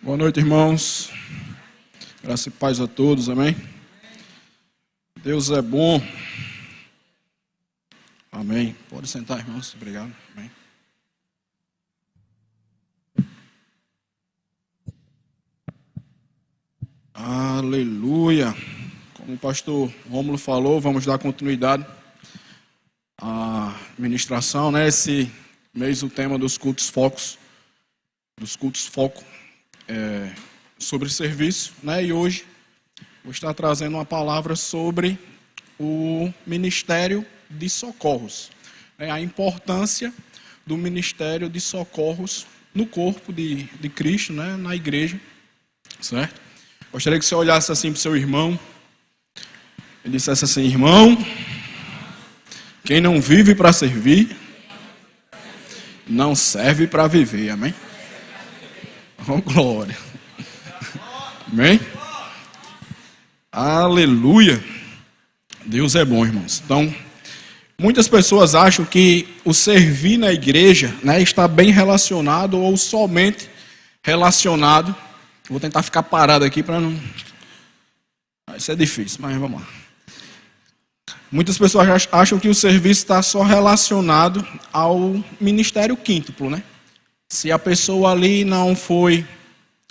Boa noite, irmãos. Graça e paz a todos, amém? Deus é bom. Amém. Pode sentar, irmãos. Obrigado. Amém. Aleluia. Como o pastor Rômulo falou, vamos dar continuidade à ministração, né? Esse mês o tema dos cultos foco sobre serviço, né? E hoje vou estar trazendo uma palavra sobre o ministério de socorros, né? A importância do ministério de socorros no corpo de Cristo, né? Na igreja, certo? Gostaria que você olhasse assim para o seu irmão e dissesse assim: irmão, quem não vive para servir, não serve para viver, amém? Oh, glória. Amém? Aleluia. Deus é bom, irmãos. Então, muitas pessoas acham que o servir na igreja, né, está bem relacionado ou somente relacionado. Vou tentar ficar parado aqui para não... Isso é difícil, mas vamos lá. Muitas pessoas acham que o serviço está só relacionado ao ministério quíntuplo, né? Se a pessoa ali não foi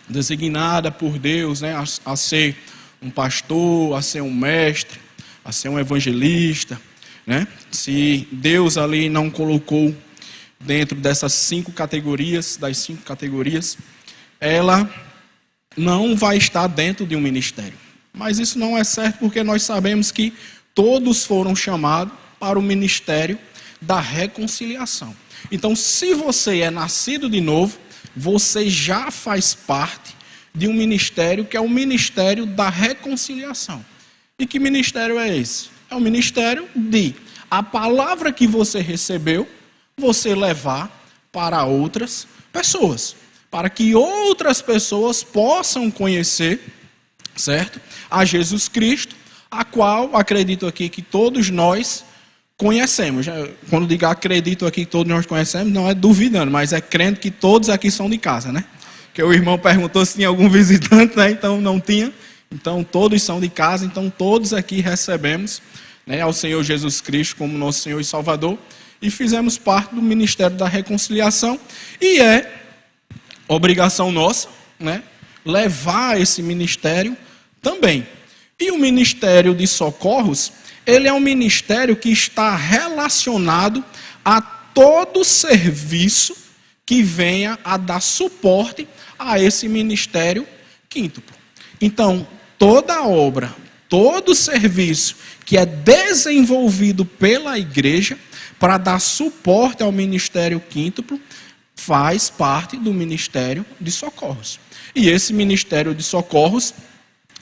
designada por Deus, né, a ser um pastor, a ser um mestre, a ser um evangelista, né? Se Deus ali não colocou dentro dessas 5 categorias, ela não vai estar dentro de um ministério. Mas isso não é certo, porque nós sabemos que todos foram chamados para o ministério da reconciliação. Então, se você é nascido de novo, você já faz parte de um ministério que é o ministério da reconciliação. E que ministério é esse? É o ministério de a palavra que você recebeu, você levar para outras pessoas, para que outras pessoas possam conhecer, certo? A Jesus Cristo, a qual acredito aqui que todos nós conhecemos. Quando digo acredito aqui que todos nós conhecemos, não é duvidando, mas é crendo que todos aqui são de casa, né? Que o irmão perguntou se tinha algum visitante, né? Então não tinha. Então todos são de casa, então todos aqui recebemos, né, ao Senhor Jesus Cristo como nosso Senhor e Salvador e fizemos parte do ministério da reconciliação e é obrigação nossa, né, levar esse ministério também. E o ministério de socorros, ele é um ministério que está relacionado a todo serviço que venha a dar suporte a esse ministério quíntuplo. Então, toda obra, todo serviço que é desenvolvido pela igreja para dar suporte ao ministério quíntuplo faz parte do ministério de socorros. E esse ministério de socorros,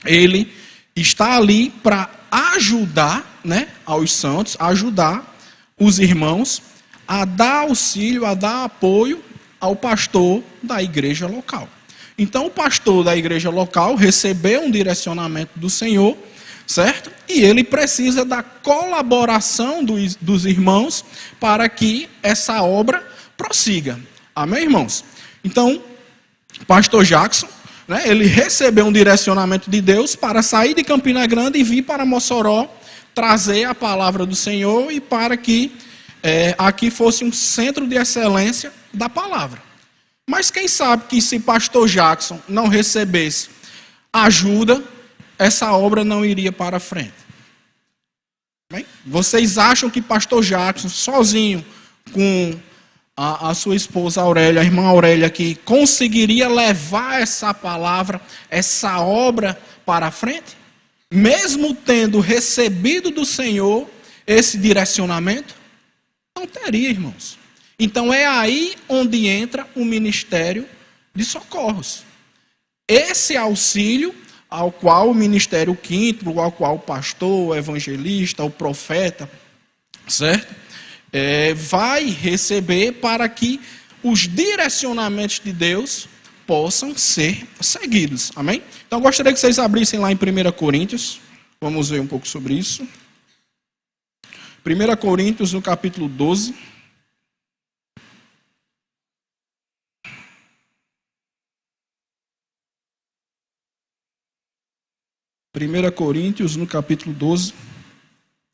ele está ali para ajudar, né, aos santos, ajudar os irmãos a dar auxílio, a dar apoio ao pastor da igreja local. Então, o pastor da igreja local recebeu um direcionamento do Senhor, certo? E ele precisa da colaboração dos irmãos para que essa obra prossiga. Amém, irmãos? Então, o pastor Jackson, né, ele recebeu um direcionamento de Deus para sair de Campina Grande e vir para Mossoró, trazer a palavra do Senhor e para que aqui fosse um centro de excelência da palavra. Mas quem sabe que se pastor Jackson não recebesse ajuda, essa obra não iria para frente. Bem, vocês acham que pastor Jackson, sozinho, com a sua esposa Aurélia, a irmã Aurélia aqui, conseguiria levar essa palavra, essa obra para frente? Mesmo tendo recebido do Senhor esse direcionamento? Não teria, irmãos. Então é aí onde entra o ministério de socorros. Esse auxílio ao qual o ministério quíntuplo, ao qual o pastor, o evangelista, o profeta, certo? Vai receber para que os direcionamentos de Deus possam ser seguidos. Amém? Então, eu gostaria que vocês abrissem lá em 1 Coríntios. Vamos ver um pouco sobre isso. 1 Coríntios, no capítulo 12. 1 Coríntios, no capítulo 12,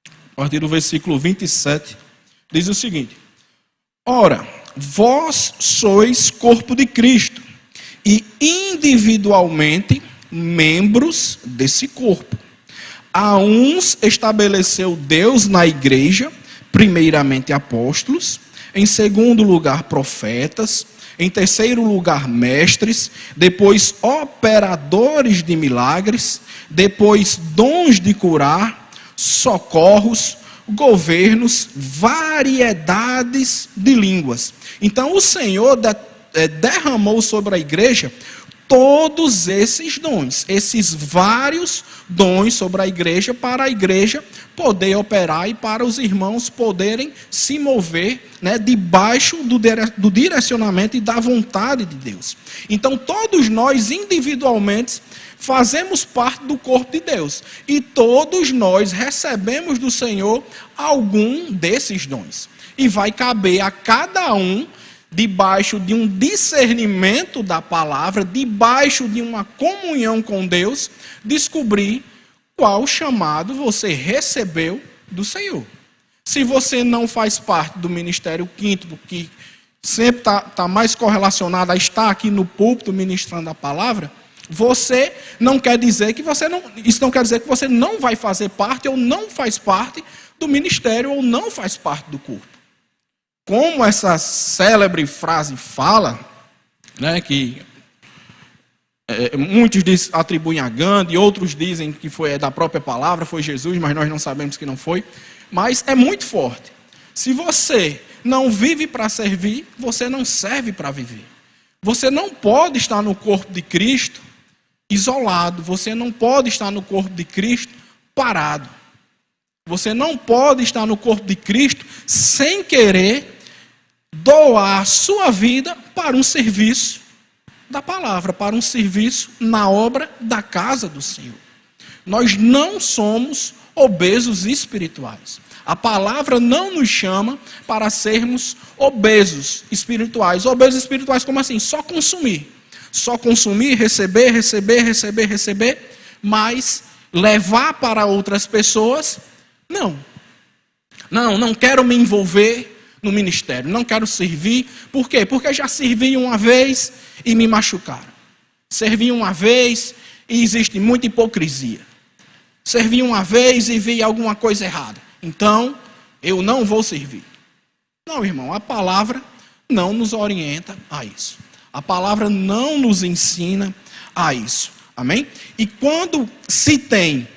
a partir do versículo 27, diz o seguinte: ora, vós sois corpo de Cristo, e individualmente membros desse corpo. A uns estabeleceu Deus na igreja, primeiramente apóstolos, em segundo lugar profetas, em terceiro lugar mestres, depois operadores de milagres, depois dons de curar, socorros, governos, variedades de línguas. Então o Senhor derramou sobre a igreja todos esses dons, esses vários dons sobre a igreja, para a igreja poder operar e para os irmãos poderem se mover, né, debaixo do direcionamento e da vontade de Deus. Então todos nós individualmente fazemos parte do corpo de Deus, e todos nós recebemos do Senhor algum desses dons, e vai caber a cada um, debaixo de um discernimento da palavra, debaixo de uma comunhão com Deus, descobrir qual chamado você recebeu do Senhor. Se você não faz parte do ministério quinto, que sempre está mais correlacionado a estar aqui no púlpito ministrando a palavra, você não quer dizer que você não, isso não quer dizer que você não vai fazer parte ou não faz parte do ministério ou não faz parte do corpo. Como essa célebre frase fala, né, que muitos atribuem a Gandhi, outros dizem que foi da própria palavra, foi Jesus, mas nós não sabemos que não foi. Mas é muito forte. Se você não vive para servir, você não serve para viver. Você não pode estar no corpo de Cristo isolado. Você não pode estar no corpo de Cristo parado. Você não pode estar no corpo de Cristo sem querer doar a sua vida para um serviço da palavra, para um serviço na obra da casa do Senhor. Nós não somos obesos espirituais. A palavra não nos chama para sermos obesos espirituais. Obesos espirituais como assim? Só consumir. Só consumir, receber, mas levar para outras pessoas, não. Não quero me envolver no ministério, não quero servir. Por quê? Porque já servi uma vez e me machucaram. Servi uma vez e existe muita hipocrisia. Servi uma vez e vi alguma coisa errada. Então, eu não vou servir. Não, irmão, a palavra não nos orienta a isso. A palavra não nos ensina a isso. Amém? E quando se tem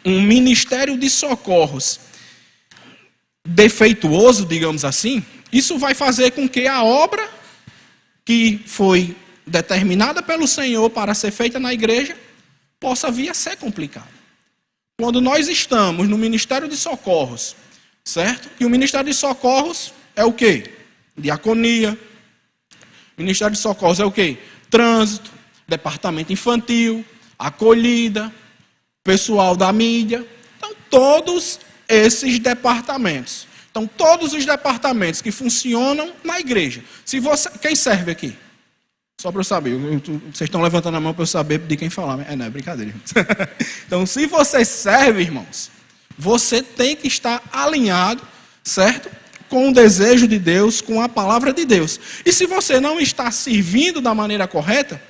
um ministério de socorros defeituoso, digamos assim, isso vai fazer com que a obra que foi determinada pelo Senhor para ser feita na igreja possa vir a ser complicada. Quando nós estamos no ministério de socorros, certo? E o ministério de socorros é o quê? Diaconia. O ministério de socorros é o quê? Trânsito, departamento infantil, acolhida, pessoal da mídia. Então, todos esses departamentos. Então, todos os departamentos que funcionam na igreja. Se você, quem serve aqui? Só para eu saber. Vocês estão levantando a mão para eu saber de quem falar. Não, é brincadeira. Então, se você serve, irmãos, você tem que estar alinhado, certo? Com o desejo de Deus, com a palavra de Deus. E se você não está servindo da maneira correta,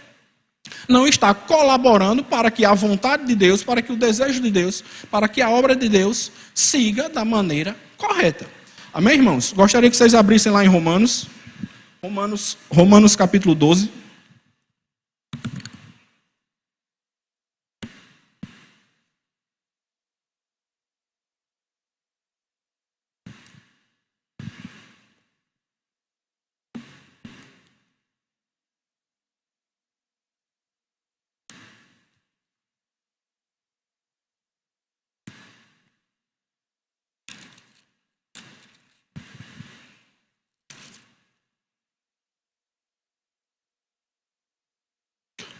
não está colaborando para que a vontade de Deus, para que o desejo de Deus, para que a obra de Deus siga da maneira correta. Amém, irmãos? Gostaria que vocês abrissem lá em Romanos capítulo 12.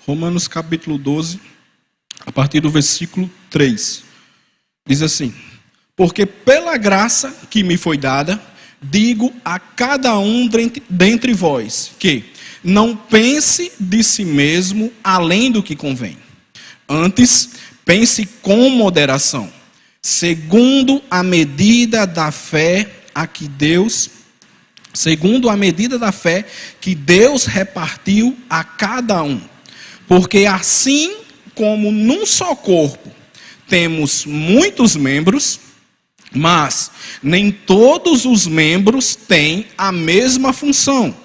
Romanos capítulo 12, a partir do versículo 3. Diz assim: porque pela graça que me foi dada, digo a cada um dentre vós, que não pense de si mesmo além do que convém. Antes, Pense com moderação, segundo a medida da fé que Deus repartiu a cada um. Porque assim como num só corpo temos muitos membros, mas nem todos os membros têm a mesma função.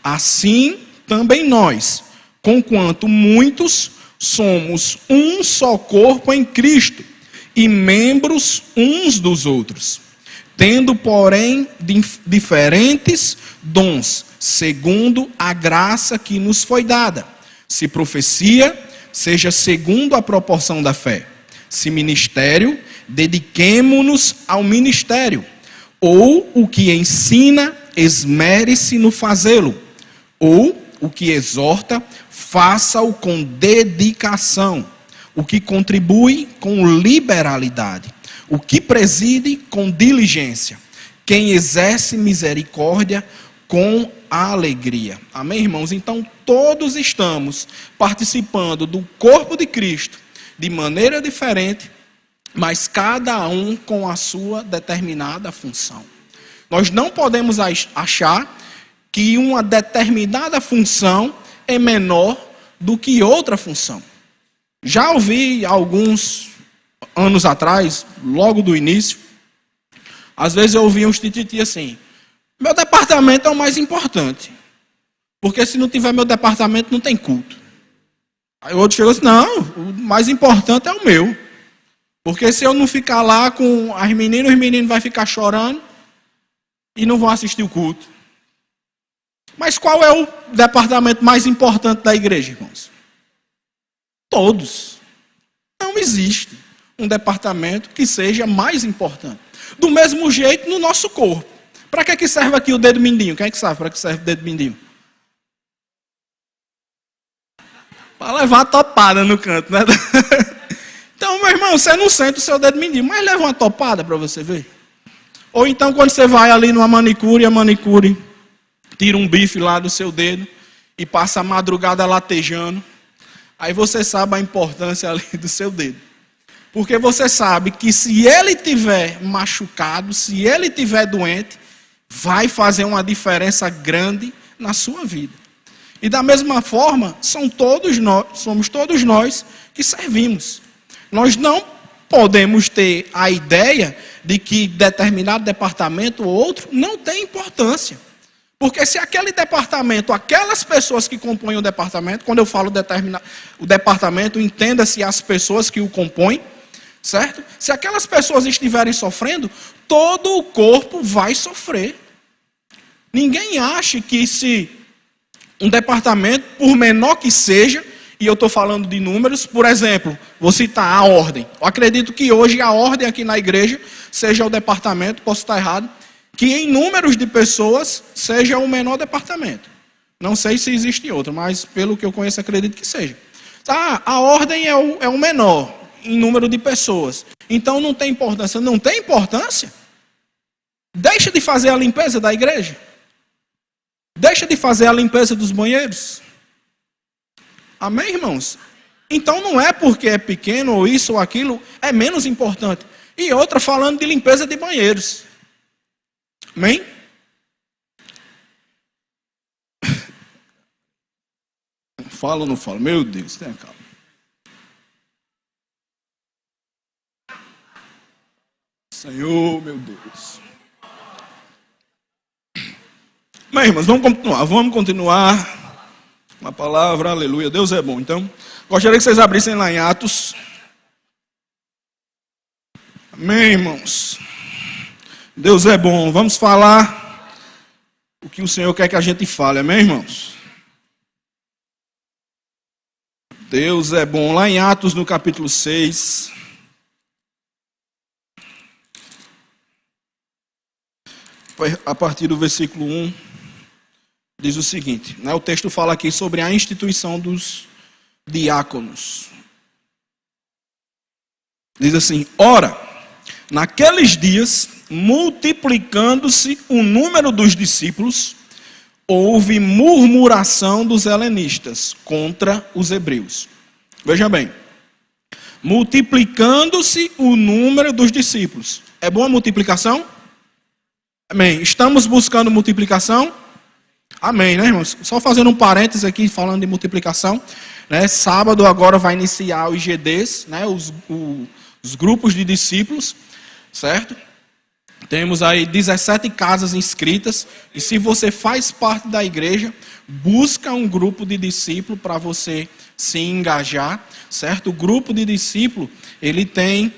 Assim também nós, conquanto muitos, somos um só corpo em Cristo e membros uns dos outros, tendo, porém, diferentes dons, segundo a graça que nos foi dada. Se profecia, seja segundo a proporção da fé. Se ministério, dediquemo-nos ao ministério. Ou o que ensina, esmere-se no fazê-lo. Ou o que exorta, faça-o com dedicação. O que contribui, com liberalidade. O que preside, com diligência. Quem exerce misericórdia, com alegria. Amém, irmãos? Então, todos estamos participando do corpo de Cristo de maneira diferente, mas cada um com a sua determinada função. Nós não podemos achar que uma determinada função é menor do que outra função. Já ouvi alguns anos atrás, logo do início, às vezes eu ouvia uns tititi assim: meu departamento é o mais importante, porque se não tiver meu departamento não tem culto. Aí o outro chegou assim: não, o mais importante é o meu, porque se eu não ficar lá com as meninas, os meninos vão ficar chorando e não vão assistir o culto. Mas qual é o departamento mais importante da igreja, irmãos? Todos. Não existe um departamento que seja mais importante. Do mesmo jeito no nosso corpo. Para que serve aqui o dedo mindinho? Quem é que sabe para que serve o dedo mindinho? Para levar a topada no canto, né? Então, meu irmão, você não sente o seu dedo mindinho, mas leva uma topada para você ver. Ou então, quando você vai ali numa manicure, a manicure tira um bife lá do seu dedo e passa a madrugada latejando. Aí você sabe a importância ali do seu dedo. Porque você sabe que se ele tiver machucado, se ele tiver doente, vai fazer uma diferença grande na sua vida. E da mesma forma, somos todos nós que servimos. Nós não podemos ter a ideia de que determinado departamento ou outro não tem importância. Porque se aquele departamento, aquelas pessoas que compõem o departamento, quando eu falo o departamento, entenda-se as pessoas que o compõem, certo? Se aquelas pessoas estiverem sofrendo, todo o corpo vai sofrer. Ninguém acha que se um departamento, por menor que seja, e eu estou falando de números, por exemplo, vou citar a ordem. Eu acredito que hoje a ordem aqui na igreja seja o departamento, posso estar errado, que em números de pessoas seja o menor departamento. Não sei se existe outro, mas pelo que eu conheço, acredito que seja. A ordem é o menor em número de pessoas. Então não tem importância. Não tem importância? Deixa de fazer a limpeza da igreja. Deixa de fazer a limpeza dos banheiros. Amém, irmãos? Então não é porque é pequeno ou isso ou aquilo, é menos importante. E outra falando de limpeza de banheiros. Amém? Fala ou não fala? Meu Deus, tenha calma. Senhor, meu Deus. Bem, irmãos, vamos continuar. Uma palavra, aleluia, Deus é bom. Então, gostaria que vocês abrissem lá em Atos. Amém, irmãos. Deus é bom. Vamos falar o que o Senhor quer que a gente fale. Amém, irmãos? Deus é bom. Lá em Atos, no capítulo 6. A partir do versículo 1, diz o seguinte. O texto fala aqui sobre a instituição dos diáconos. Diz assim: ora, naqueles dias, multiplicando-se o número dos discípulos, houve murmuração dos helenistas contra os hebreus. Veja bem, multiplicando-se o número dos discípulos. É boa a multiplicação? Amém. Estamos buscando multiplicação? Amém, né, irmãos? Só fazendo um parênteses aqui, falando de multiplicação. Né? Sábado agora vai iniciar os GDs, né? Os grupos de discípulos, certo? Temos aí 17 casas inscritas. E se você faz parte da igreja, busca um grupo de discípulo para você se engajar, certo? O grupo de discípulo, ele tem,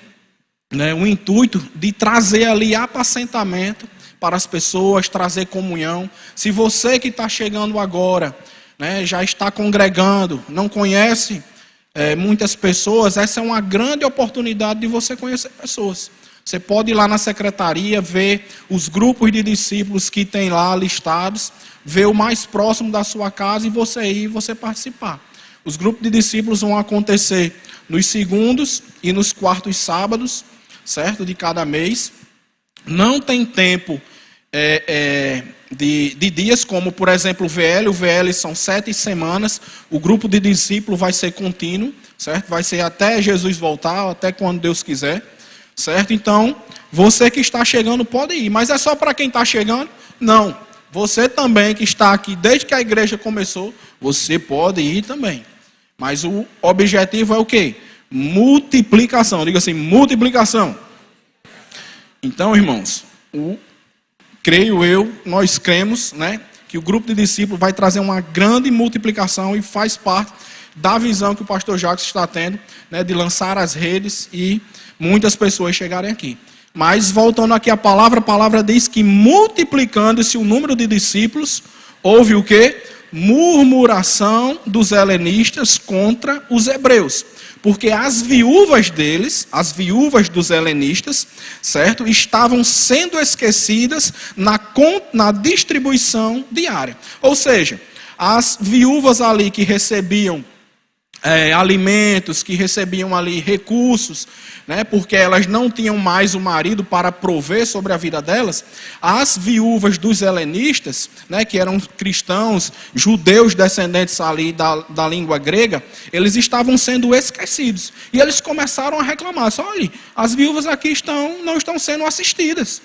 né, o intuito de trazer ali apacentamento para as pessoas, trazer comunhão. Se você que está chegando agora, né, já está congregando, não conhece muitas pessoas, essa é uma grande oportunidade de você conhecer pessoas. Você pode ir lá na secretaria, ver os grupos de discípulos que tem lá listados, ver o mais próximo da sua casa e você ir e você participar. Os grupos de discípulos vão acontecer nos segundos e nos quartos sábados, certo? De cada mês. Não tem tempo de dias, como por exemplo o VL. O VL são 7 semanas. O grupo de discípulos vai ser contínuo, certo? Vai ser até Jesus voltar, até quando Deus quiser, certo? Então, você que está chegando pode ir. Mas é só para quem está chegando? Não. Você também que está aqui desde que a igreja começou, você pode ir também. Mas o objetivo é o quê? Multiplicação. Diga assim, multiplicação. Então, irmãos, creio eu, nós cremos, né, que o grupo de discípulos vai trazer uma grande multiplicação e faz parte da visão que o pastor Jacques está tendo, né, de lançar as redes e muitas pessoas chegarem aqui. Mas, voltando aqui à palavra, a palavra diz que multiplicando-se o número de discípulos, houve o quê? Murmuração dos helenistas contra os hebreus. Porque as viúvas deles, as viúvas dos helenistas, certo? Estavam sendo esquecidas na distribuição diária. Ou seja, as viúvas ali que recebiam alimentos, que recebiam ali recursos, né, porque elas não tinham mais o marido para prover sobre a vida delas, as viúvas dos helenistas, né, que eram cristãos, judeus descendentes ali da língua grega, eles estavam sendo esquecidos. E eles começaram a reclamar, olha, as viúvas aqui não estão sendo assistidas.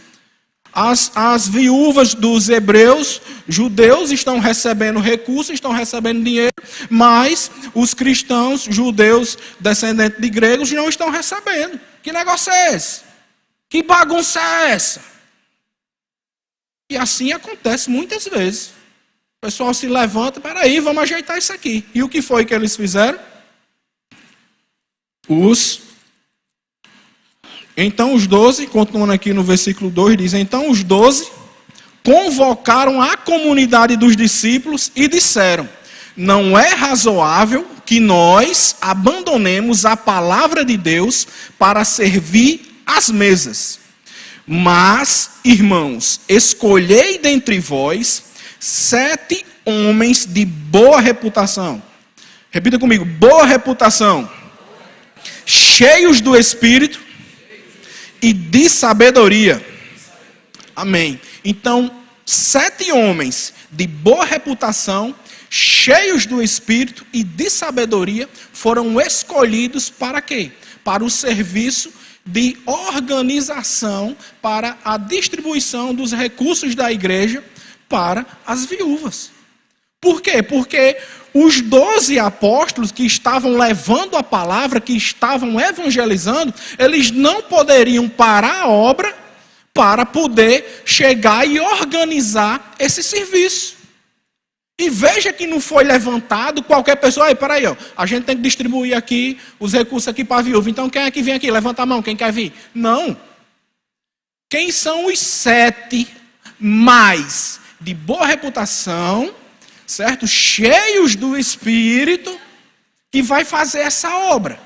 As viúvas dos hebreus, judeus, estão recebendo recursos, estão recebendo dinheiro, mas os cristãos, judeus, descendentes de gregos, não estão recebendo. Que negócio é esse? Que bagunça é essa? E assim acontece muitas vezes. O pessoal se levanta, peraí, vamos ajeitar isso aqui. E o que foi que eles fizeram? Então os 12, continuando aqui no versículo 2, diz: então os 12 convocaram a comunidade dos discípulos e disseram: não é razoável que nós abandonemos a palavra de Deus para servir às mesas. Mas, irmãos, escolhei dentre vós 7 homens de boa reputação. Repita comigo: boa reputação. Cheios do Espírito e de sabedoria. Amém. Então, 7 homens de boa reputação, cheios do Espírito e de sabedoria, foram escolhidos para quê? Para o serviço de organização, para a distribuição dos recursos da igreja para as viúvas. Por quê? Porque os 12 apóstolos que estavam levando a palavra, que estavam evangelizando, eles não poderiam parar a obra para poder chegar e organizar esse serviço. E veja que não foi levantado qualquer pessoa. Aí, peraí, a gente tem que distribuir aqui os recursos aqui para a viúva. Então quem é que vem aqui? Levanta a mão, quem quer vir? Não. Quem são os 7 mais de boa reputação, certo? Cheios do Espírito, que vai fazer essa obra?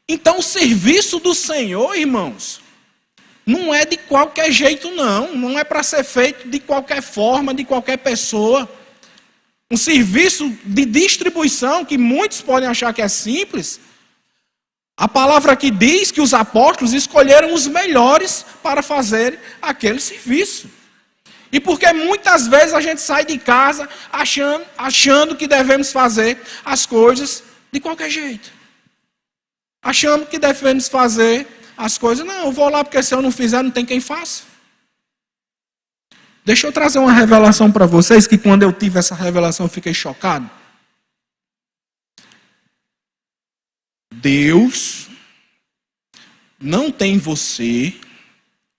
Então o serviço do Senhor, irmãos, não é de qualquer jeito, não é para ser feito de qualquer forma, de qualquer pessoa. Um serviço de distribuição que muitos podem achar que é simples. A palavra aqui diz que os apóstolos escolheram os melhores para fazer aquele serviço. E porque muitas vezes a gente sai de casa achando que devemos fazer as coisas de qualquer jeito. Achamos que devemos fazer as coisas. Não, eu vou lá porque se eu não fizer, não tem quem faça. Deixa eu trazer uma revelação para vocês, que quando eu tive essa revelação eu fiquei chocado. Deus não tem você.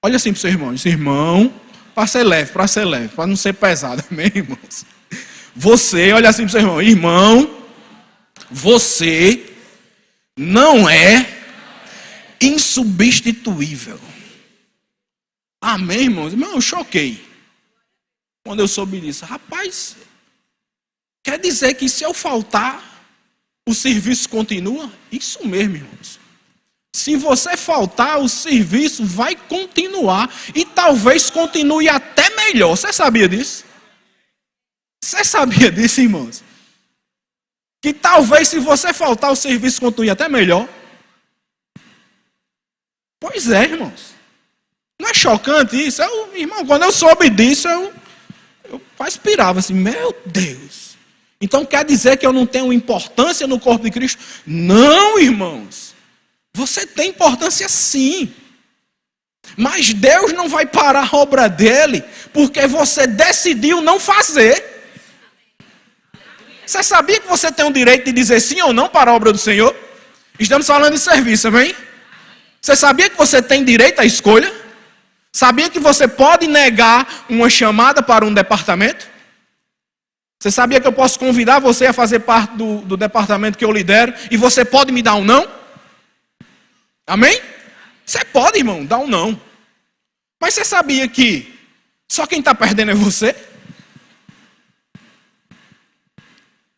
Olha assim para o seu irmão. Diz, irmão, para ser leve, para não ser pesado. Amém, irmãos? Você, olha assim para o seu irmão. Irmão, você não é insubstituível. Amém, irmãos? Irmão, eu choquei quando eu soube disso. Rapaz, quer dizer que se eu faltar, o serviço continua? Isso mesmo, irmãos. Se você faltar, o serviço vai continuar e talvez continue até melhor. Você sabia disso? Você sabia disso, irmãos? Que talvez se você faltar, o serviço continue até melhor. Pois é, irmãos. Não é chocante isso? Irmão, quando eu soube disso, eu aspirava assim, meu Deus. Então quer dizer que eu não tenho importância no corpo de Cristo? Não, irmãos. Você tem importância sim. Mas Deus não vai parar a obra dele porque você decidiu não fazer. Você sabia que você tem o direito de dizer sim ou não para a obra do Senhor? Estamos falando de serviço, amém? Você sabia que você tem direito à escolha? Sabia que você pode negar uma chamada para um departamento? Você sabia que eu posso convidar você a fazer parte do departamento que eu lidero e você pode me dar um não? Amém? Você pode, irmão, dar um não. Mas você sabia que só quem está perdendo é você?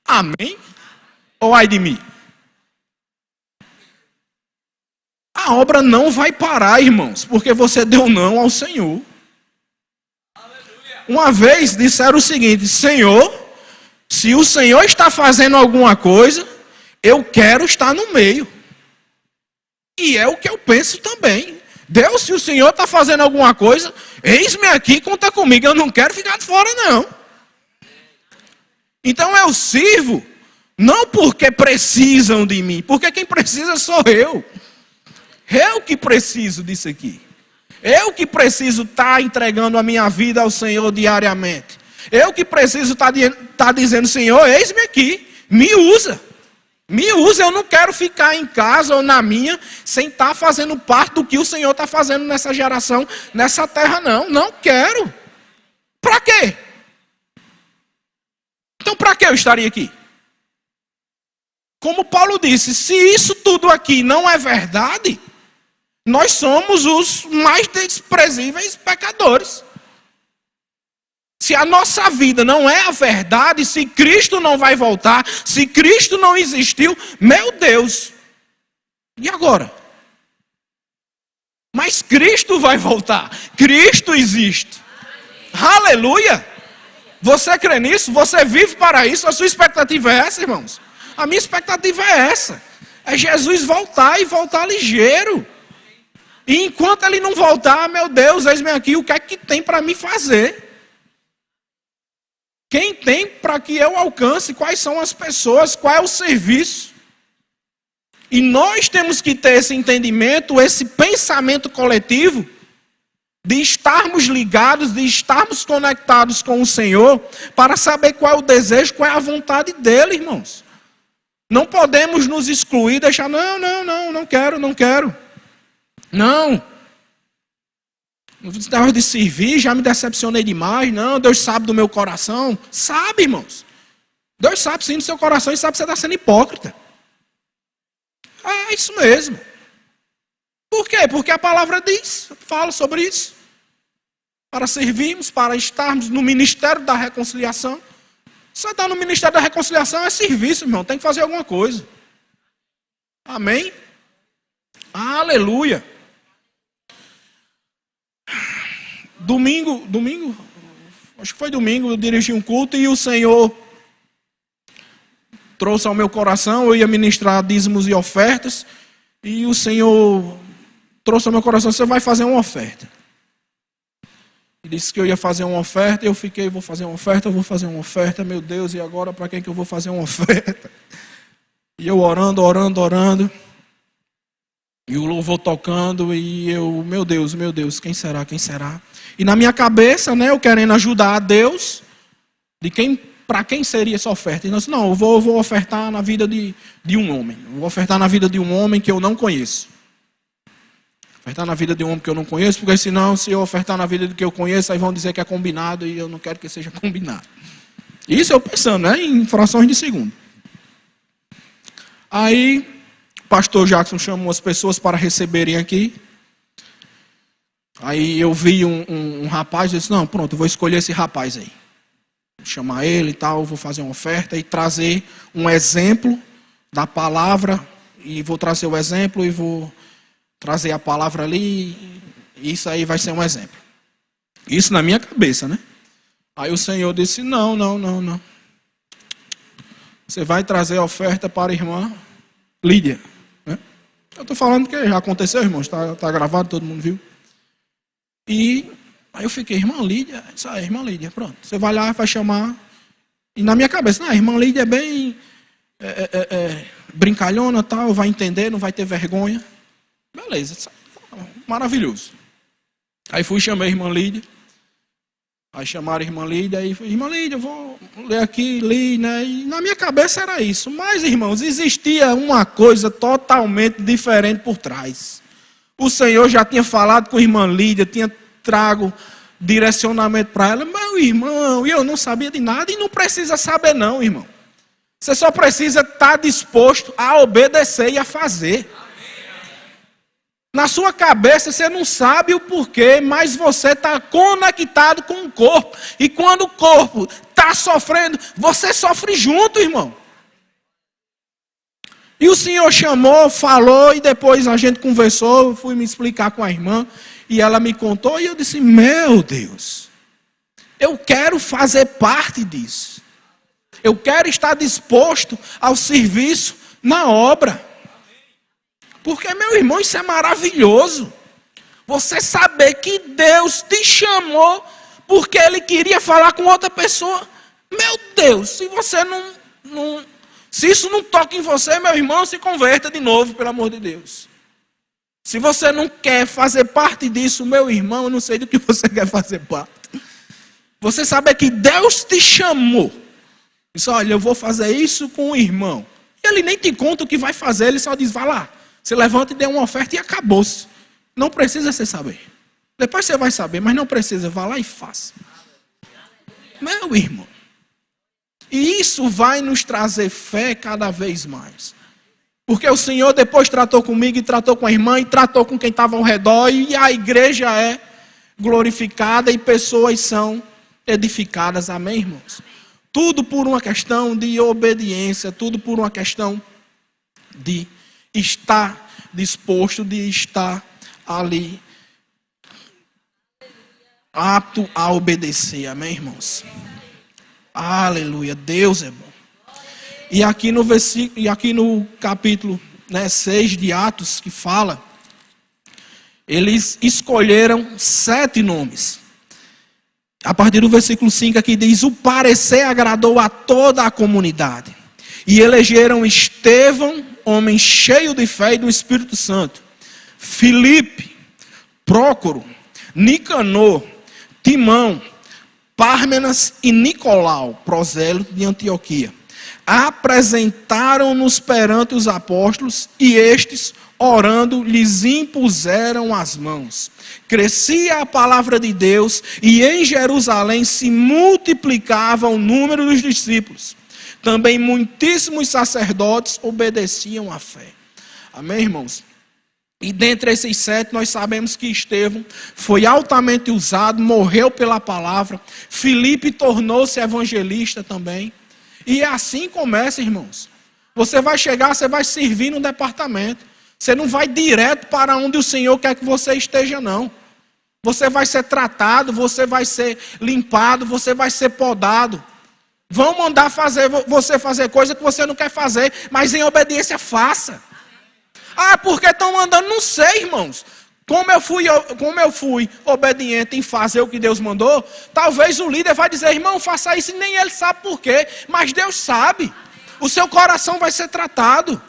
Amém? Ou ai de mim? A obra não vai parar, irmãos, porque você deu não ao Senhor. Uma vez disseram o seguinte: Senhor, se o Senhor está fazendo alguma coisa, eu quero estar no meio. E é o que eu penso também. Deus, se o Senhor está fazendo alguma coisa, eis-me aqui, conta comigo. Eu não quero ficar de fora, não. Então eu sirvo, não porque precisam de mim, porque quem precisa sou eu. Eu que preciso disso aqui. Eu que preciso estar entregando a minha vida ao Senhor diariamente. Eu que preciso estar dizendo, Senhor, eis-me aqui, me usa. Me usa, eu não quero ficar em casa ou na minha, sem estar fazendo parte do que o Senhor está fazendo nessa geração, nessa terra, não. Não quero. Para quê? Então, para que eu estaria aqui? Como Paulo disse, se isso tudo aqui não é verdade, nós somos os mais desprezíveis pecadores. Se a nossa vida não é a verdade, se Cristo não vai voltar, se Cristo não existiu, meu Deus, e agora? Mas Cristo vai voltar, Cristo existe. Aleluia! Você crê nisso? Você vive para isso? A sua expectativa é essa, irmãos? A minha expectativa é essa. É Jesus voltar e voltar ligeiro. E enquanto ele não voltar, meu Deus, eis-me aqui, o que é que tem para me fazer? Quem tem para que eu alcance? Quais são as pessoas? Qual é o serviço? E nós temos que ter esse entendimento, esse pensamento coletivo, de estarmos ligados, de estarmos conectados com o Senhor, para saber qual é o desejo, qual é a vontade dele, irmãos. Não podemos nos excluir, deixar, não quero. Não. Na hora de servir, já me decepcionei demais. Não, Deus sabe do meu coração. Sabe, irmãos. Deus sabe sim do seu coração e sabe que você está sendo hipócrita. É isso mesmo. Por quê? Porque a palavra diz, fala sobre isso. Para servirmos, para estarmos no ministério da reconciliação. Se você está no ministério da reconciliação, é serviço, irmão. Tem que fazer alguma coisa. Amém? Aleluia. Domingo, acho que foi domingo, eu dirigi um culto e o Senhor trouxe ao meu coração, eu ia ministrar dízimos e ofertas, e o Senhor trouxe ao meu coração, você vai fazer uma oferta. Ele disse que eu ia fazer uma oferta, e eu fiquei, vou fazer uma oferta, meu Deus, e agora para quem que eu vou fazer uma oferta? E eu orando. E o louvor tocando e eu, meu Deus, quem será, quem será? E na minha cabeça, né, eu querendo ajudar a Deus, para quem seria essa oferta? E nós, não, eu vou ofertar na vida de um homem. Eu vou ofertar na vida de um homem que eu não conheço. Ofertar na vida de um homem que eu não conheço, porque senão, se eu ofertar na vida do que eu conheço, aí vão dizer que é combinado e eu não quero que seja combinado. Isso eu pensando, né, em frações de segundo. Aí, o pastor Jackson chamou as pessoas para receberem aqui. Aí eu vi um rapaz, eu disse, não, pronto, eu vou escolher esse rapaz aí. Vou chamar ele e tal, vou fazer uma oferta e trazer um exemplo da palavra. E vou trazer o exemplo e vou trazer a palavra ali. E isso aí vai ser um exemplo. Isso na minha cabeça, né? Aí o Senhor disse, não. Você vai trazer a oferta para a irmã Lídia. Né? Eu estou falando que já aconteceu, irmãos, está gravado, todo mundo viu. E aí eu fiquei, irmã Lídia, isso aí, irmã Lídia, pronto. Você vai lá, vai chamar. E na minha cabeça, a irmã Lídia é bem brincalhona, tal, vai entender, não vai ter vergonha. Beleza, maravilhoso. Aí fui e chamei a irmã Lídia. Aí chamaram a irmã Lídia e irmã Lídia, eu vou ler aqui, li, né? E na minha cabeça era isso. Mas, irmãos, existia uma coisa totalmente diferente por trás. O Senhor já tinha falado com a irmã Lídia, tinha trago direcionamento para ela. Meu irmão, e eu não sabia de nada e não precisa saber não, irmão. Você só precisa estar disposto a obedecer e a fazer. Na sua cabeça você não sabe o porquê, mas você está conectado com o corpo. E quando o corpo está sofrendo, você sofre junto, irmão. E o Senhor chamou, falou, e depois a gente conversou, eu fui me explicar com a irmã, e ela me contou, e eu disse, meu Deus, eu quero fazer parte disso. Eu quero estar disposto ao serviço na obra. Porque, meu irmão, isso é maravilhoso. Você saber que Deus te chamou porque Ele queria falar com outra pessoa. Meu Deus, se você se isso não toca em você, meu irmão, se converta de novo, pelo amor de Deus. Se você não quer fazer parte disso, meu irmão, eu não sei do que você quer fazer parte. Você saber que Deus te chamou. Diz, olha, eu vou fazer isso com o irmão. E Ele nem te conta o que vai fazer, Ele só diz, vá lá. Você levanta e dê uma oferta e acabou-se. Não precisa você saber. Depois você vai saber, mas não precisa. Vá lá e faça. Meu irmão. E isso vai nos trazer fé cada vez mais. Porque o Senhor depois tratou comigo e tratou com a irmã e tratou com quem estava ao redor. E a igreja é glorificada e pessoas são edificadas. Amém, irmãos? Tudo por uma questão de obediência. Tudo por uma questão de estar disposto, de estar ali apto a obedecer, amém, irmãos? Aleluia, Deus é bom. E aqui no versículo, e aqui no capítulo 6 de Atos, que fala, eles escolheram 7 nomes. A partir do versículo 5 aqui diz, o parecer agradou a toda a comunidade. E elegeram Estevão, homem cheio de fé e do Espírito Santo, Filipe, Prócoro, Nicanor, Timão, Pármenas e Nicolau, prosélito de Antioquia. Apresentaram-nos perante os apóstolos e estes, orando, lhes impuseram as mãos. Crescia a palavra de Deus e em Jerusalém se multiplicava o número dos discípulos. Também muitíssimos sacerdotes obedeciam à fé. Amém, irmãos? E dentre esses 7, nós sabemos que Estevão foi altamente usado, morreu pela palavra. Filipe tornou-se evangelista também. E assim começa, irmãos. Você vai chegar, você vai servir no departamento. Você não vai direto para onde o Senhor quer que você esteja, não. Você vai ser tratado, você vai ser limpado, você vai ser podado. Vão mandar você fazer coisa que você não quer fazer, mas em obediência faça. Ah, porque estão mandando? Não sei, irmãos. Como eu fui obediente em fazer o que Deus mandou, talvez o líder vai dizer, irmão, faça isso, e nem ele sabe por quê, mas Deus sabe. O seu coração vai ser tratado.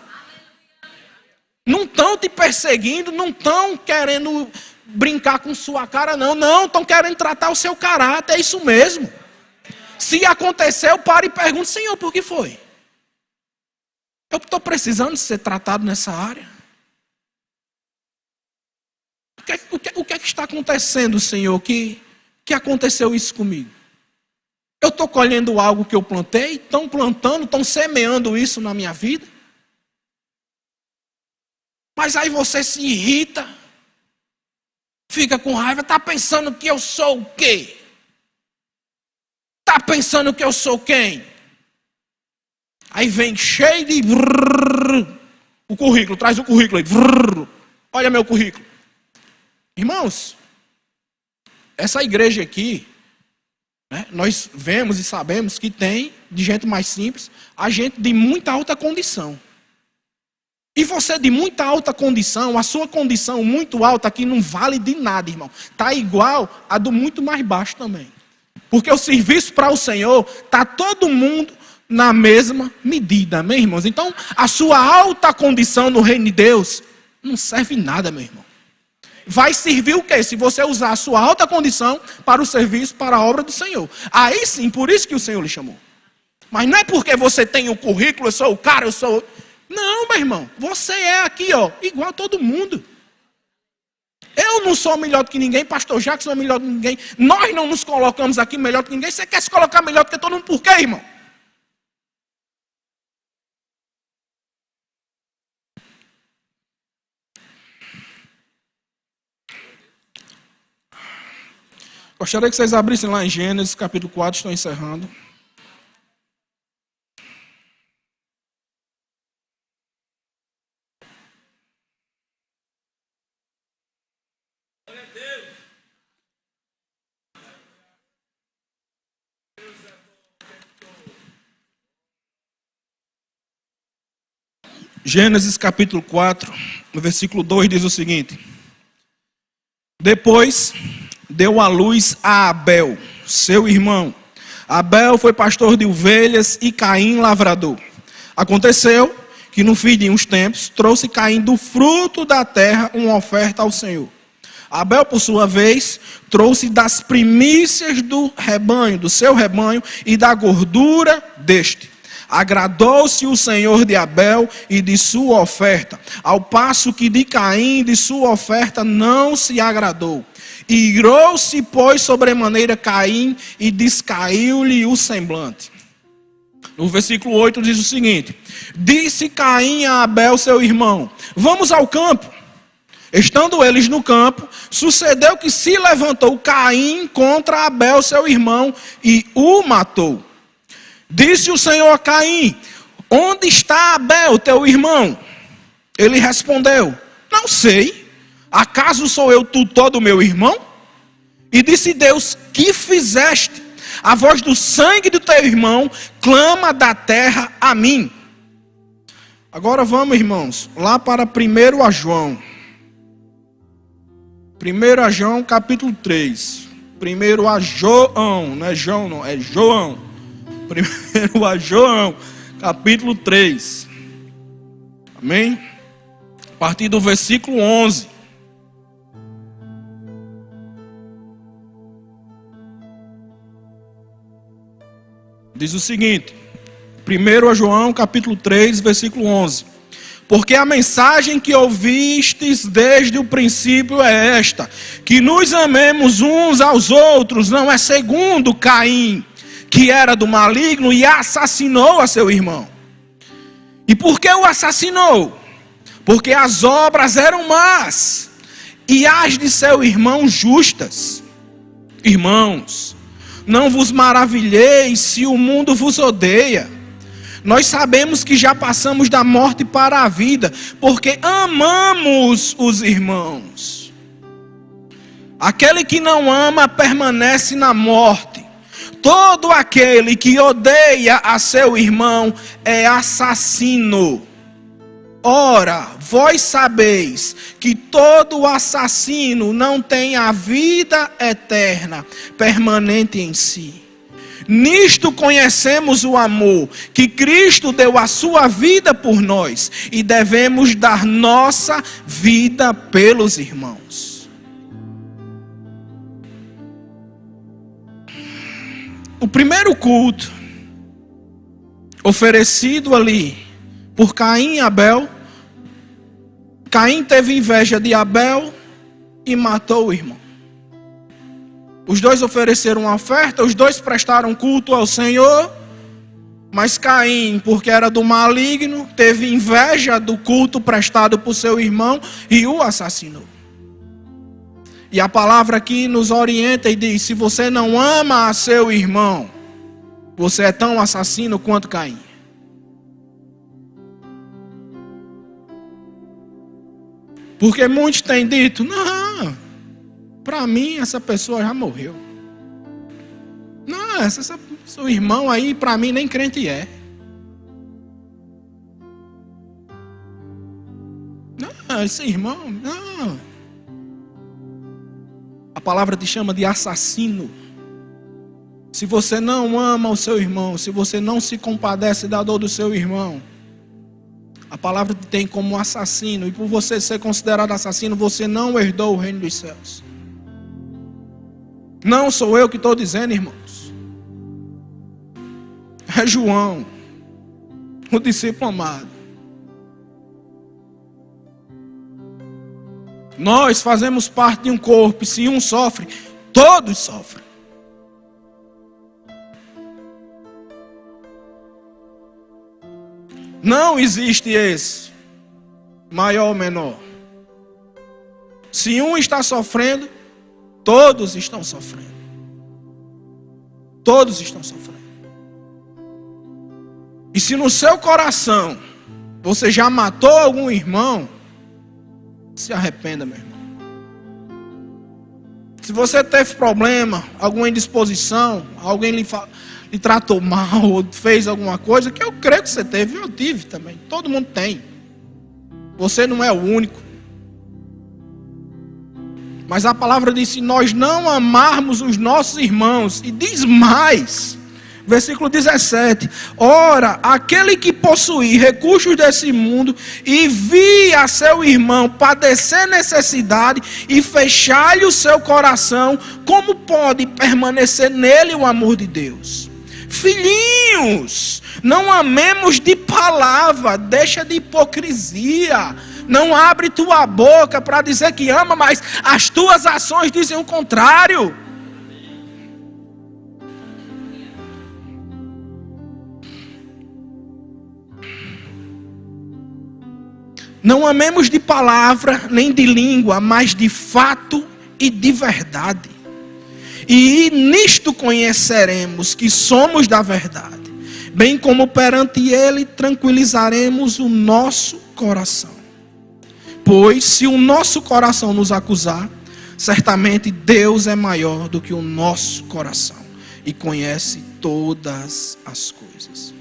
Não estão te perseguindo, não estão querendo brincar com sua cara, não. Não, estão querendo tratar o seu caráter, é isso mesmo. Se aconteceu, pare e pergunte, Senhor, por que foi? Eu estou precisando ser tratado nessa área. O que é que está acontecendo, Senhor, que aconteceu isso comigo? Eu estou colhendo algo que eu plantei? Estão plantando, estão semeando isso na minha vida? Mas aí você se irrita, fica com raiva, está pensando que eu sou o quê? Está pensando que eu sou quem? Aí vem cheio de... o currículo, traz o currículo aí. Olha meu currículo. Irmãos, essa igreja aqui, né, nós vemos e sabemos que tem, de gente mais simples, a gente de muita alta condição. E você de muita alta condição, a sua condição muito alta aqui não vale de nada, irmão. Está igual a do muito mais baixo também. Porque o serviço para o Senhor, está todo mundo na mesma medida, amém, irmãos? Então, a sua alta condição no reino de Deus não serve nada, meu irmão. Vai servir o quê? Se você usar a sua alta condição para o serviço, para a obra do Senhor. Aí sim, por isso que o Senhor lhe chamou. Mas não é porque você tem o currículo, eu sou o cara, eu sou... Não, meu irmão, você é aqui, ó, igual a todo mundo. Eu não sou melhor do que ninguém, pastor Jacques não é melhor do que ninguém. Nós não nos colocamos aqui melhor do que ninguém. Você quer se colocar melhor do que todo mundo, por quê, irmão? Gostaria que vocês abrissem lá em Gênesis, capítulo 4, estou encerrando. Gênesis capítulo 4, no versículo 2 diz o seguinte: depois deu à luz a Abel, seu irmão. Abel foi pastor de ovelhas e Caim lavrador. Aconteceu que no fim de uns tempos trouxe Caim do fruto da terra uma oferta ao Senhor. Abel, por sua vez, trouxe das primícias do rebanho, do seu rebanho e da gordura deste. Agradou-se o Senhor de Abel e de sua oferta, ao passo que de Caim e de sua oferta não se agradou. Irou-se, pois, sobremaneira Caim e descaiu-lhe o semblante. No versículo 8 diz o seguinte: disse Caim a Abel, seu irmão, vamos ao campo. Estando eles no campo, sucedeu que se levantou Caim contra Abel, seu irmão, e o matou. Disse o Senhor a Caim: onde está Abel, teu irmão? Ele respondeu: não sei. Acaso sou eu tutor do meu irmão? E disse Deus: que fizeste? A voz do sangue do teu irmão clama da terra a mim. Agora vamos, irmãos, lá para 1 a João. 1 a João, capítulo 3. 1 a João, não é João não, é João. 1 a João, capítulo 3. Amém? A partir do versículo 11. Diz o seguinte, 1 a João, capítulo 3, versículo 11. Porque a mensagem que ouvistes desde o princípio é esta: que nos amemos uns aos outros, não é segundo Caim, que era do maligno e assassinou a seu irmão. E por que o assassinou? Porque as obras eram más e as de seu irmão justas. Irmãos, não vos maravilheis se o mundo vos odeia. Nós sabemos que já passamos da morte para a vida, porque amamos os irmãos. Aquele que não ama permanece na morte. Todo aquele que odeia a seu irmão é assassino. Ora, vós sabeis que todo assassino não tem a vida eterna permanente em si. Nisto conhecemos o amor, que Cristo deu a sua vida por nós, e devemos dar nossa vida pelos irmãos. O primeiro culto oferecido ali por Caim e Abel, Caim teve inveja de Abel e matou o irmão. Os dois ofereceram uma oferta, os dois prestaram culto ao Senhor, mas Caim, porque era do maligno, teve inveja do culto prestado por seu irmão e o assassinou. E a palavra aqui nos orienta e diz: se você não ama a seu irmão, você é tão assassino quanto Caim. Porque muitos têm dito: não, para mim essa pessoa já morreu. Não, seu irmão aí para mim nem crente é. Não, esse irmão, não. A palavra te chama de assassino. Se você não ama o seu irmão, se você não se compadece da dor do seu irmão, a palavra te tem como assassino. E por você ser considerado assassino, você não herdou o reino dos céus. Não sou eu que estou dizendo, irmãos. É João, o discípulo amado. Nós fazemos parte de um corpo, e se um sofre, todos sofrem. Não existe esse maior ou menor. Se um está sofrendo, todos estão sofrendo. Todos estão sofrendo. E se no seu coração você já matou algum irmão, se arrependa, meu irmão. Se você teve problema, alguma indisposição, alguém lhe tratou mal, ou fez alguma coisa, que eu creio que você teve, eu tive também. Todo mundo tem. Você não é o único. Mas a palavra diz: se nós não amarmos os nossos irmãos, e diz mais, versículo 17: ora, aquele que possuir recursos desse mundo e via seu irmão padecer necessidade e fechar-lhe o seu coração, como pode permanecer nele o amor de Deus? Filhinhos, não amemos de palavra, deixa de hipocrisia. Não abre tua boca para dizer que ama, mas as tuas ações dizem o contrário. Não amemos de palavra nem de língua, mas de fato e de verdade. E nisto conheceremos que somos da verdade, bem como perante Ele tranquilizaremos o nosso coração. Pois se o nosso coração nos acusar, certamente Deus é maior do que o nosso coração e conhece todas as coisas.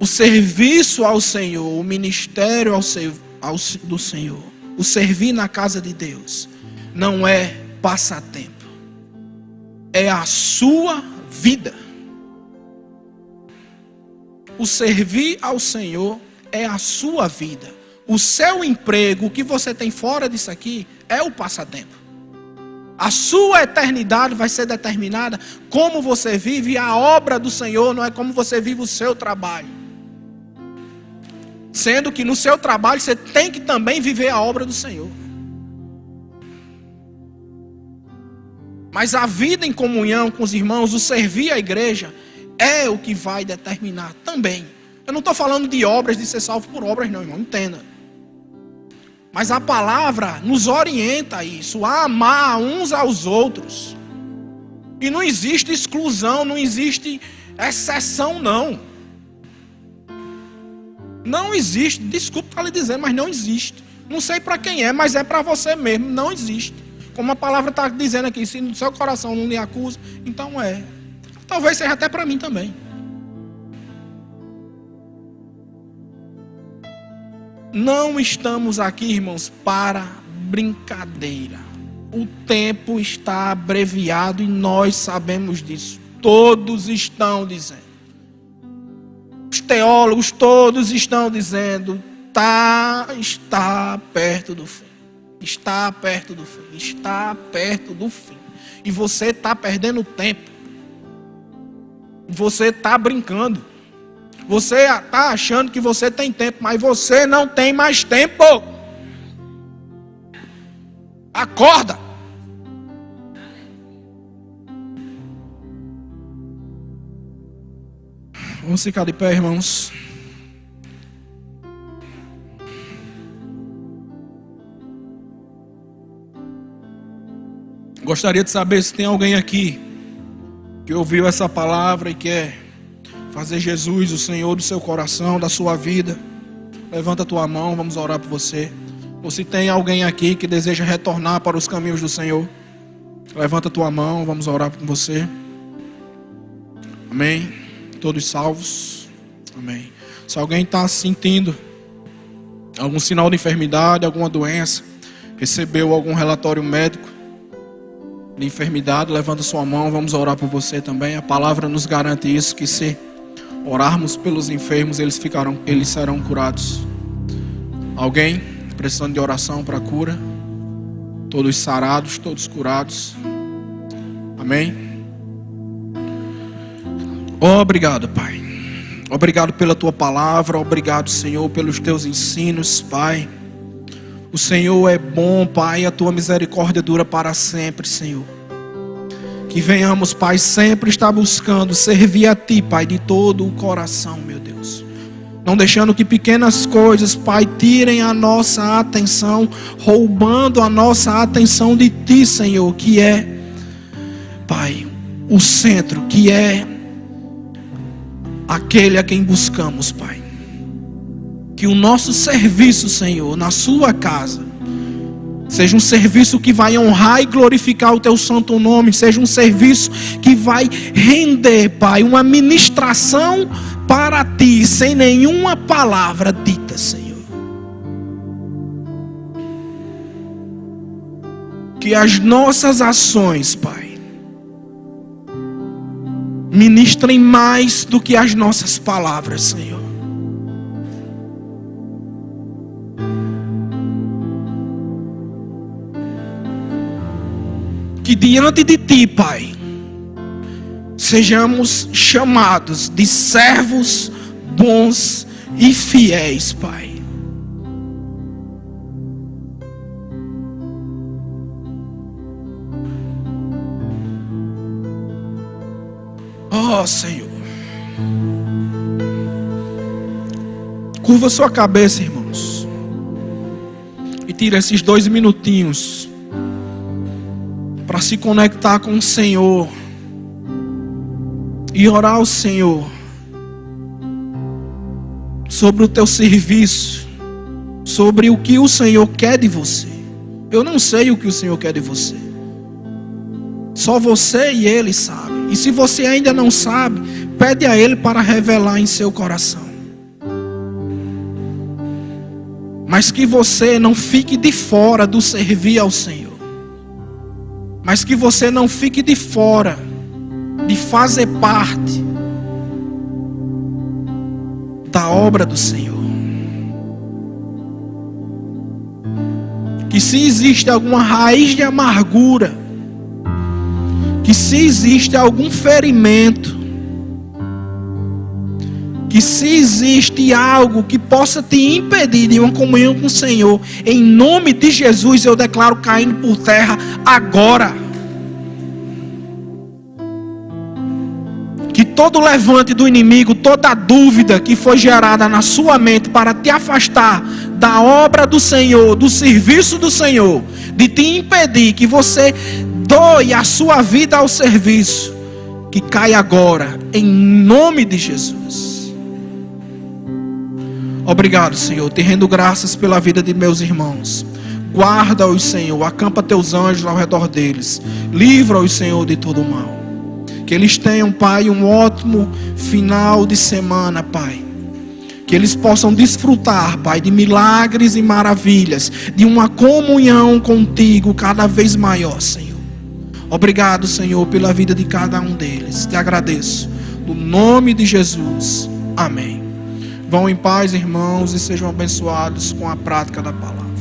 O serviço ao Senhor, o ministério do Senhor, o servir na casa de Deus, não é passatempo, é a sua vida. O servir ao Senhor é a sua vida. O seu emprego, o que você tem fora disso aqui, é o passatempo. A sua eternidade vai ser determinada como você vive a obra do Senhor, não é como você vive o seu trabalho. Sendo que no seu trabalho você tem que também viver a obra do Senhor. Mas a vida em comunhão com os irmãos, o servir à igreja, é o que vai determinar também. Eu não estou falando de obras, de ser salvo por obras não, irmão, entenda. Mas a palavra nos orienta a isso, a amar uns aos outros. E não existe exclusão, não existe exceção não. Não existe, desculpa estar lhe dizendo, mas não existe. Não sei para quem é, mas é para você mesmo, não existe. Como a palavra está dizendo aqui, se no seu coração não lhe acusa, então é. Talvez seja até para mim também. Não estamos aqui, irmãos, para brincadeira. O tempo está abreviado e nós sabemos disso. Todos estão dizendo. Os teólogos todos estão dizendo, está perto do fim. Está perto do fim. Está perto do fim. E você está perdendo tempo. Você está brincando. Você está achando que você tem tempo, mas você não tem mais tempo. Acorda. Vamos ficar de pé, irmãos. Gostaria de saber se tem alguém aqui que ouviu essa palavra e quer fazer Jesus o Senhor do seu coração, da sua vida. Levanta a tua mão, vamos orar por você. Ou se tem alguém aqui que deseja retornar para os caminhos do Senhor, levanta a tua mão, vamos orar por você. Amém. Todos salvos? Amém. Se alguém está sentindo algum sinal de enfermidade, alguma doença, recebeu algum relatório médico de enfermidade, levanta sua mão, vamos orar por você também. A palavra nos garante isso, que se orarmos pelos enfermos, eles serão curados. Alguém precisando de oração para cura? Todos sarados, todos curados. Amém. Obrigado, Pai. Obrigado pela tua palavra. Obrigado, Senhor, pelos teus ensinos, Pai. O Senhor é bom, Pai. A tua misericórdia dura para sempre, Senhor. Que venhamos, Pai, sempre estar buscando servir a Ti, Pai, de todo o coração, meu Deus. Não deixando que pequenas coisas, Pai, tirem a nossa atenção, roubando a nossa atenção de Ti, Senhor, que é, Pai, o centro, que é aquele a quem buscamos, Pai. Que o nosso serviço, Senhor, na sua casa, seja um serviço que vai honrar e glorificar o teu santo nome. Seja um serviço que vai render, Pai, uma ministração para Ti, sem nenhuma palavra dita, Senhor. Que as nossas ações, Pai, ministrem mais do que as nossas palavras, Senhor. Que diante de Ti, Pai, sejamos chamados de servos bons e fiéis, Pai. Oh, Senhor. Curva sua cabeça, irmãos, e tira esses 2 minutinhos para se conectar com o Senhor e orar ao Senhor sobre o teu serviço, sobre o que o Senhor quer de você. Eu não sei o que o Senhor quer de você. Só você e Ele sabem. E se você ainda não sabe, pede a Ele para revelar em seu coração. Mas que você não fique de fora do servir ao Senhor. Mas que você não fique de fora de fazer parte da obra do Senhor. Que se existe alguma raiz de amargura, que se existe algum ferimento, que se existe algo que possa te impedir de uma comunhão com o Senhor, em nome de Jesus eu declaro caindo por terra agora. Que todo levante do inimigo, toda dúvida que foi gerada na sua mente para te afastar da obra do Senhor, do serviço do Senhor, de te impedir que você doe a sua vida ao serviço, que caia agora, em nome de Jesus. Obrigado, Senhor, te rendo graças pela vida de meus irmãos. Guarda-os, Senhor, acampa teus anjos ao redor deles, livra-os, Senhor, de todo mal. Que eles tenham, Pai, um ótimo final de semana, Pai. Que eles possam desfrutar, Pai, de milagres e maravilhas, de uma comunhão contigo cada vez maior, Senhor. Obrigado, Senhor, pela vida de cada um deles. Te agradeço. No nome de Jesus. Amém. Vão em paz, irmãos, e sejam abençoados com a prática da palavra.